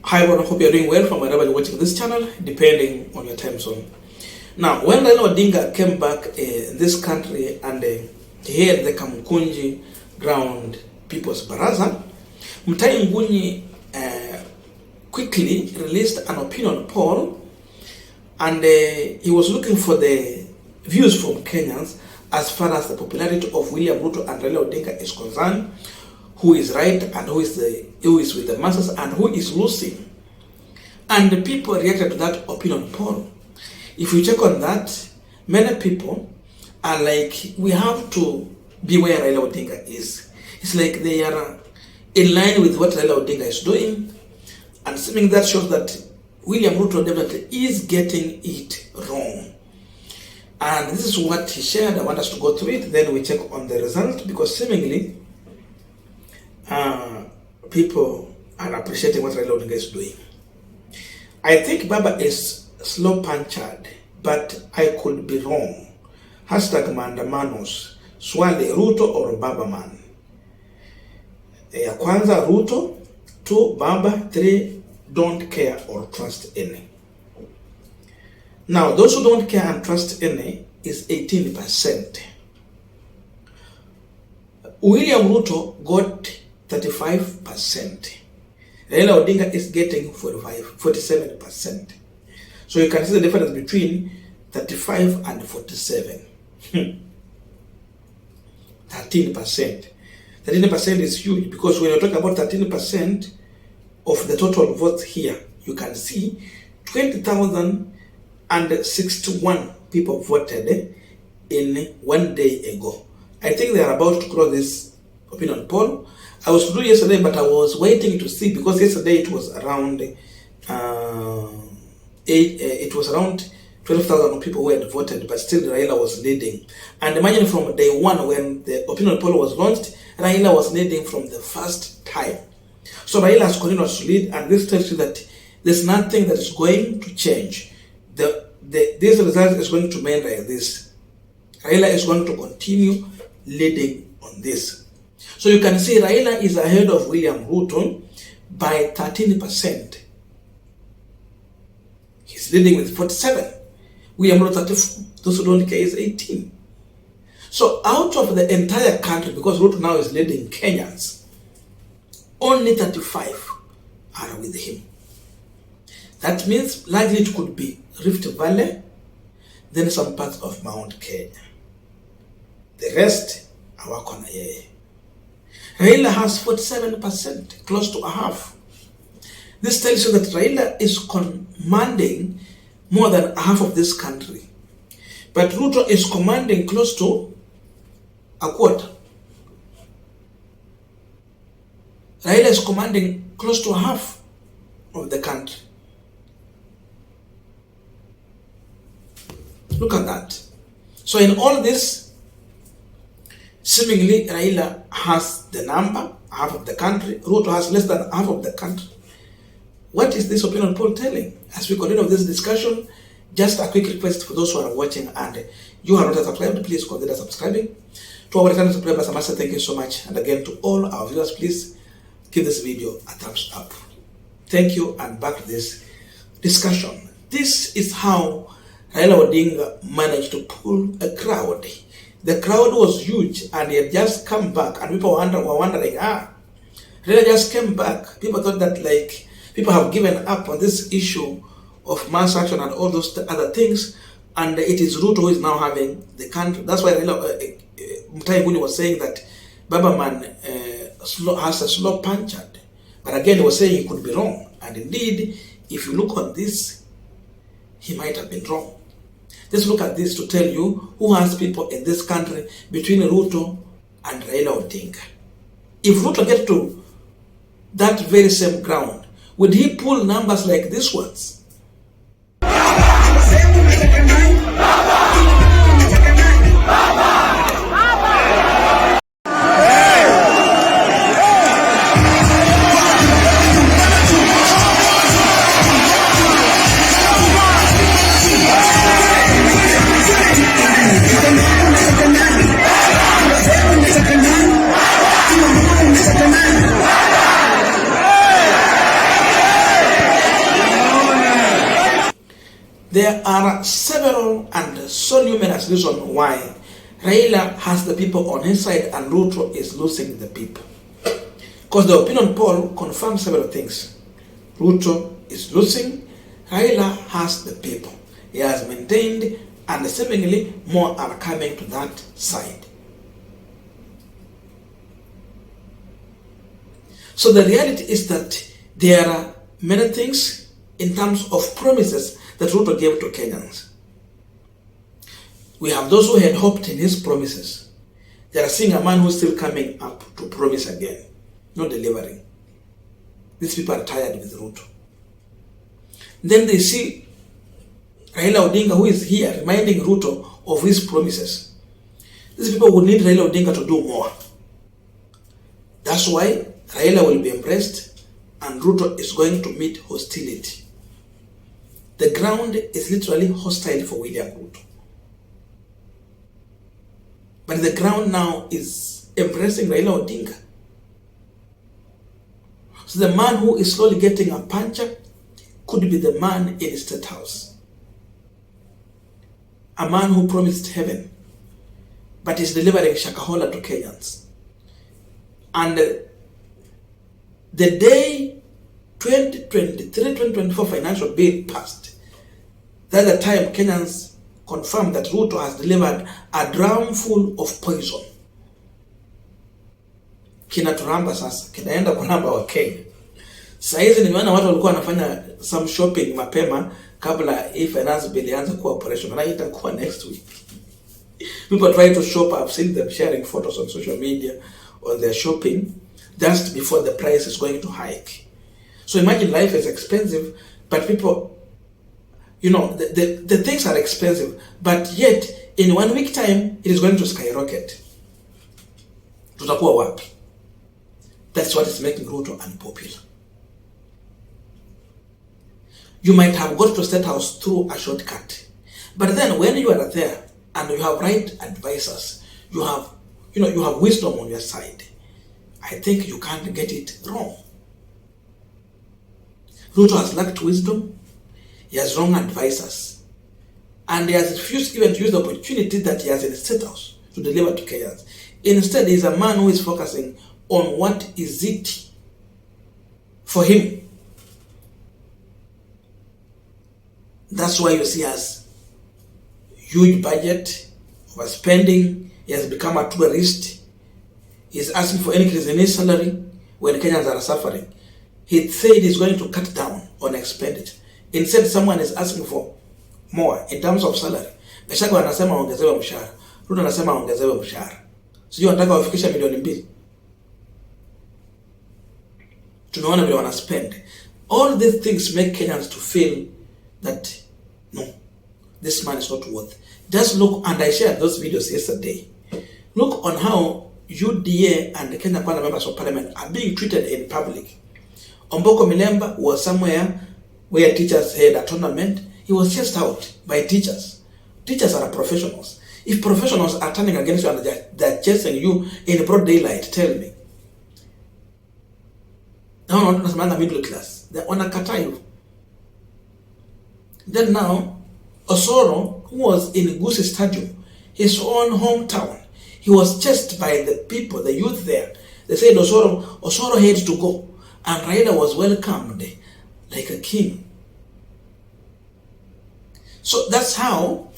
Hi everyone, I hope you're doing well from wherever you're watching this channel, depending on your time zone. Now, when Raila Odinga came back in this country and he had the Kamukunji Ground People's Baraza, Mutahi Ngunyi quickly released an opinion poll, and he was looking for the views from Kenyans as far as the popularity of William Ruto and Raila Odinga is concerned, who is right and who is with the masses and who is losing. And the people reacted to that opinion poll. If you check on that, many people are like, we have to be where Raila Odinga is. It's like they are in line with what Raila Odinga is doing, and seeming that shows that William Ruto definitely is getting it wrong. And this is what he shared. I want us to go through it, then we check on the result, because seemingly people are appreciating what Raila Odinga is doing. I think Baba is slow punctured, but I could be wrong. Hashtag maandamanos, swali Ruto or Baba man. Ya kwanza Ruto, 2 Baba, 3 don't care or trust any. Now those who don't care and trust any is 18%. William Ruto got 35%. Raila Odinga is getting 47%. So you can see the difference between 35 and 47. 13%. 13% is huge, because when you're talking about 13% of the total votes here, you can see 20,061 people voted in 1 day ago. I think they are about to close this opinion poll. I was to do yesterday, but I was waiting to see, because yesterday it was around 12,000 people who had voted, but still Raila was leading. And imagine from day one, when the opinion poll was launched, Raila was leading from the first time. So Raila has continued to lead, and this tells you that there's nothing that is going to change. This result is going to remain like this. Raila is going to continue leading on this. So you can see Raila is ahead of William Ruto by 13%. He's leading with 47. William Ruto 34. Those who don't care is 18. So out of the entire country, because Ruto now is leading Kenyans, only 35 are with him. That means largely it could be Rift Valley, then some parts of Mount Kenya. The rest are Wakona Yeye. Raila has 47%, close to a half. This tells you that Raila is commanding more than half of this country. But Ruto is commanding close to a quarter. Raila is commanding close to a half of the country. Look at that. So in all this, seemingly Raila has the number, half of the country. Ruto has less than half of the country. What is this opinion poll telling? As we continue this discussion, just a quick request for those who are watching and you are not subscribed, please consider subscribing. To our returning subscribers, I must say thank you so much. And again, to all our viewers, please give this video a thumbs up. Thank you, and back to this discussion. This is how Raila Odinga managed to pull a crowd. The crowd was huge, and he had just come back, and people were wondering, Raila just came back. People thought that people have given up on this issue of mass action and all those other things, and it is Ruto who is now having the country. That's why Mutahi Ngunyi was saying that Baba man has a slow punctured. But again, he was saying he could be wrong. And indeed, if you look on this, he might have been wrong. Just look at this to tell you who has people in this country between Ruto and Raila Odinga. If Ruto gets to that very same ground, would he pull numbers like these ones? There are several and so numerous reasons why Raila has the people on his side and Ruto is losing the people. Because the opinion poll confirms several things. Ruto is losing, Raila has the people. He has maintained, and seemingly more are coming to that side. So the reality is that there are many things in terms of promises that Ruto gave to Kenyans. We have those who had hoped in his promises. They are seeing a man who is still coming up to promise again, not delivering. These people are tired with Ruto. Then they see Raila Odinga, who is here reminding Ruto of his promises. These people would need Raila Odinga to do more. That's why Raila will be impressed and Ruto is going to meet hostility. The ground is literally hostile for William Ruto. But the ground now is embracing Raila Odinga. So the man who is slowly getting a puncher could be the man in the State House. A man who promised heaven, but is delivering Shakahola to Kenyans. And the day 2023-2024 financial bill passed, that's the time Kenyans confirmed that Ruto has delivered a drum full of poison. Kinaturamba sasa, kinaenda kulamba wa Kenya. Saizi nimeona watu walikuwa wanafanya some shopping mapema kabla hii finance bill ianze kuwa operation, na itakuwa next week. People try to shop. I've seen them sharing photos on social media on their shopping just before the price is going to hike. So imagine life is expensive, but people, you know, the things are expensive, but yet in 1 week time it is going to skyrocket. Tutakuwa wapi? That's what is making Ruto unpopular. You might have got to State House through a shortcut, but then when you are there and you have right advisors, you have wisdom on your side, I think you can't get it wrong. Ruto has lacked wisdom, he has wrong advisors, and he has refused even to use the opportunity that he has in the State House to deliver to Kenyans. Instead, he is a man who is focusing on what is it for him. That's why you see us huge budget, overspending. He has become a tourist. He's asking for increase in his salary when Kenyans are suffering. He said he's going to cut down on expenditure. Instead, someone is asking for more in terms of salary. Gachagua anasema ongezewe mshahara. Ruto anasema ongezewe mshahara. Sijui wanataka wafikisha milioni 2. Tunaona vile wana spend. All these things make Kenyans to feel that no, this man is not worth. Just look, and I shared those videos yesterday. Look on how UDA and the Kenya Kwanza members of parliament are being treated in public. Omboko Milemba was somewhere where teachers had a tournament. He was chased out by teachers. Teachers are professionals. If professionals are turning against you and they're chasing you in broad daylight, tell me. Now, not the middle class. They're on a katayu. Then now, Osoro, who was in Gusii Stadium, his own hometown, he was chased by the people, the youth there. They said Osoro had to go. And Raila was welcomed like a king. So that's how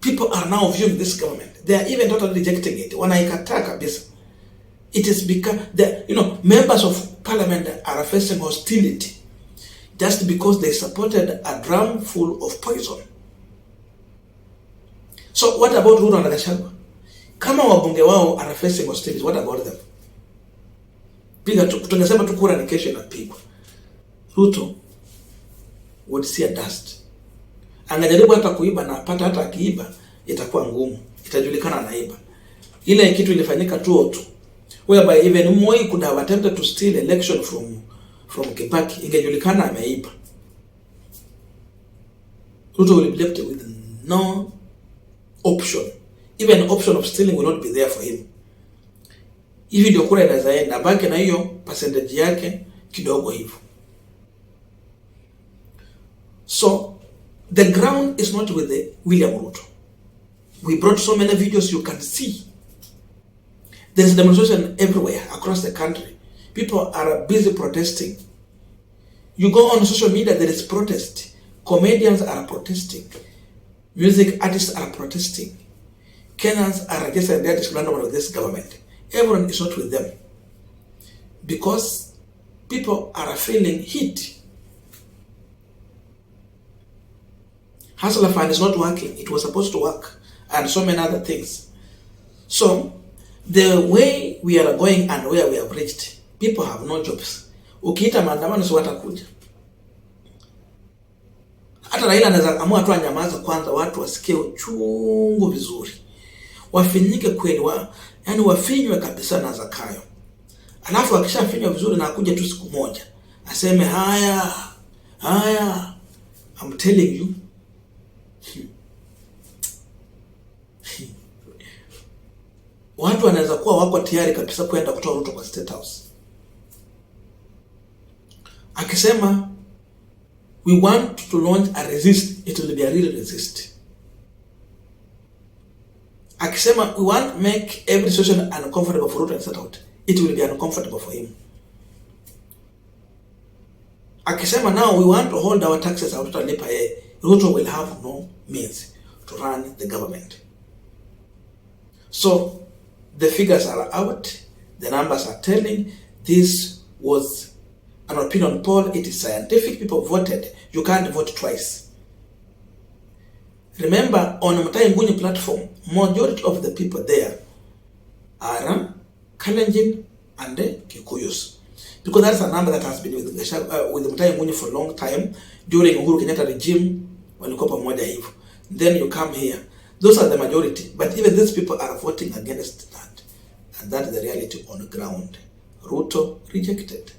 people are now viewing this government. They are even totally rejecting it. When I attack this, it has become, members of parliament are facing hostility just because they supported a drum full of poison. So what about Ruto and Gachagua? Kama wabunge wao are facing hostility, what about them? Piga tunasema tu kura ni kesho inapigwa. Ruto would see a dust. Angejaribu hata kuiba na apata hata akiiba itakuwa ngumu. Itajulikana anaiba. Ile kitu ilifanyika 202. Whereby even Moi could have attempted to steal election from Kibaki, ingejulikana ameiba. Ruto will be left with no option. Even an option of stealing will not be there for him. Hivi ndio kura inazaenda, baki na hiyo percentage yake kidogo hivyo. So The ground is not with the William Ruto. We brought so many videos you can see. There's demonstration everywhere across the country. People are busy protesting. You go on social media, there is protest. Comedians are protesting. Music artists are protesting. Kenyans are against the disbandment of this government. Everyone is not with them. Because people are feeling heat. Hustler Fund is not working. It was supposed to work. And so many other things. So, the way we are going and where we have reached, people have no jobs. Ukiita maandamano si watakuja. Hata Raila anaweza amua tu anyamaza kwanza, watu wasikie uchungu vizuri. Wafinyike kweli, yani wafinywe kabisa na Zakayo. Alafu akishafinywa vizuri na akuje tu siku moja, aseme haya, I'm telling you. Watu wanaweza kuwa wako tayari kabisa kwenda kutoa Ruto kwa State House. Akisema we want to launch a resist, it will be a real resist. Akisema we want to make every situation uncomfortable for Ruto and State House, it will be uncomfortable for him. Akisema now we want to hold our taxes out to lipa, Ruto will have no means to run the government. So the figures are out, the numbers are telling. This was an opinion poll, it is scientific, people voted. You can't vote twice. Remember, on Mutahi Ngunyi platform, majority of the people there are Kalenjin and Kikuyus. Because that's a number that has been with Mutahi Ngunyi for a long time. During Uhuru Kenyatta regime, walikuwa pamoja hivyo. Then you come here. Those are the majority. But even these people are voting against that. And that is the reality on the ground. Ruto rejected.